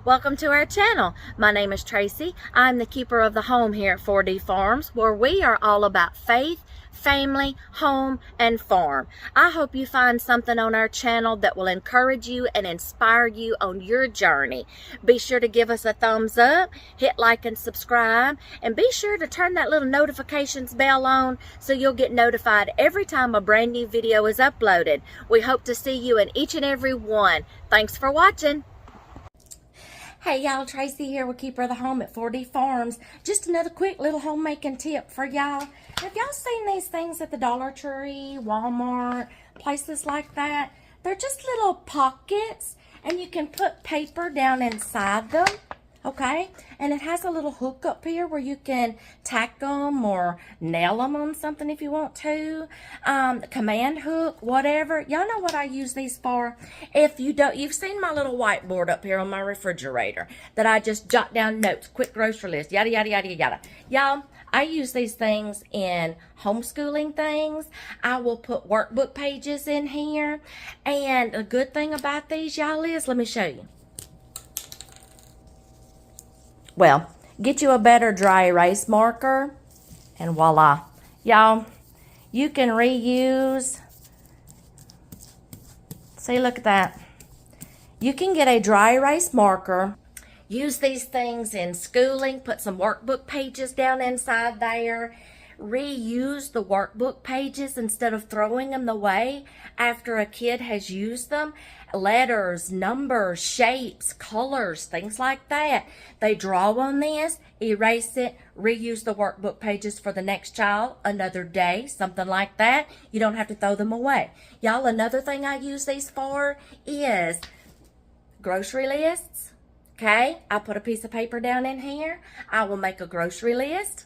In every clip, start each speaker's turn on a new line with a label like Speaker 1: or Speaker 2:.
Speaker 1: Welcome to our channel. My name is Tracy. I'm the keeper of the home here at 4D Farms, where we are all about faith, family, home, and farm. I hope you find something on our channel that will encourage you and inspire you on your journey. Be sure to give us a thumbs up, hit like and subscribe, and be sure to turn that little notifications bell on so you'll get notified every time a brand new video is uploaded. We hope to see you in each and every one. Thanks for watching. Hey y'all, Tracy here with Keeper of the Home at 4D Farms. Just another quick little homemaking tip for y'all. Have y'all seen these things at the Dollar Tree, Walmart, places like that? They're just little pockets and you can put paper down inside them, okay? And it has a little hook up here where you can tack them or nail them on something if you want to. Command hook, whatever. Y'all know what I use these for. If you don't, you've seen my little whiteboard up here on my refrigerator that I just jot down notes, quick grocery list, yada, yada, yada, yada. Y'all, I use these things in homeschooling things. I will put workbook pages in here. And a good thing about these, y'all, is, let me show you. Well, get you a better dry erase marker, and voila. Y'all, you can reuse. See, look at that. You can get a dry erase marker. Use these things in schooling. Put some workbook pages down inside there. Reuse the workbook pages instead of throwing them away after a kid has used them. Letters, numbers, shapes, colors, things like that. They draw on this, erase it, reuse the workbook pages for the next child, another day, something like that. You don't have to throw them away. Y'all, another thing I use these for is grocery lists. Okay, I put a piece of paper down in here. I will make a grocery list.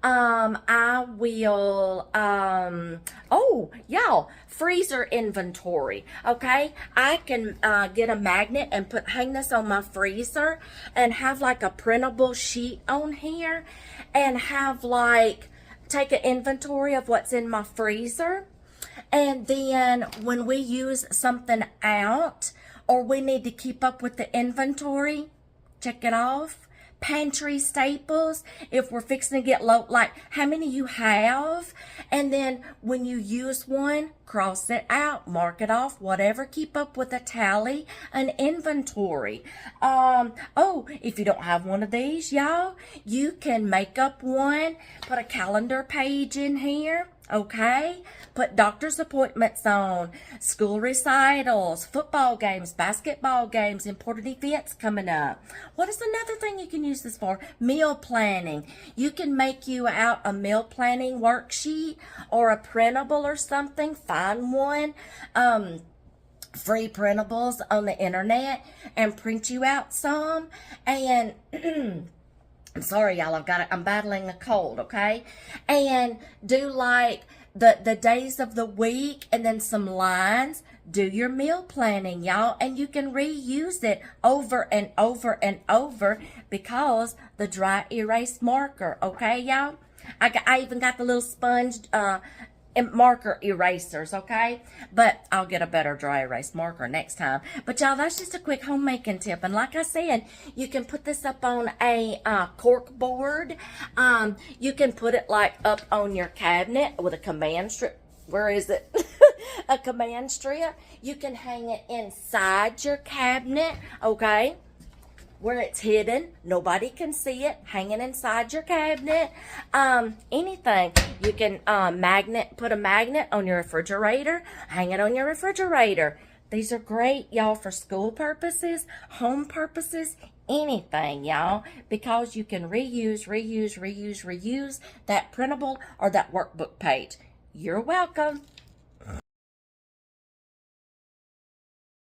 Speaker 1: I will, oh, y'all, freezer inventory, okay? I can, get a magnet and hang this on my freezer and have like a printable sheet on here and have like, take an inventory of what's in my freezer. And then when we use something out or we need to keep up with the inventory, check it off. Pantry staples, if we're fixing to get low, like how many you have, and then when you use one, cross it out, mark it off, whatever, keep up with a tally, an inventory. Oh, if you don't have one of these, y'all, you can make up one, put a calendar page in here. Okay, put doctor's appointments on, school recitals, football games, basketball games, important events coming up. What is another thing you can use this for? Meal planning. You can make you out a meal planning worksheet or a printable or something. Find one. Free printables on the internet and print you out some. And I'm sorry, y'all, I'm battling a cold, okay? And do like the days of the week and then some lines. Do your meal planning, y'all, and you can reuse it over and over and over because the dry erase marker, okay, y'all? I even got the little sponge marker erasers, okay? But I'll get a better dry erase marker next time. But y'all, that's just a quick homemaking tip. And like I said, you can put this up on a cork board. You can put it like up on your cabinet with a command strip. Where is it? A command strip. You can hang it inside your cabinet, okay? Where it's hidden, nobody can see it, hanging inside your cabinet. Anything. You can put a magnet on your refrigerator, hang it on your refrigerator. These are great, y'all, for school purposes, home purposes, anything, y'all, because you can reuse that printable or that workbook page. You're welcome.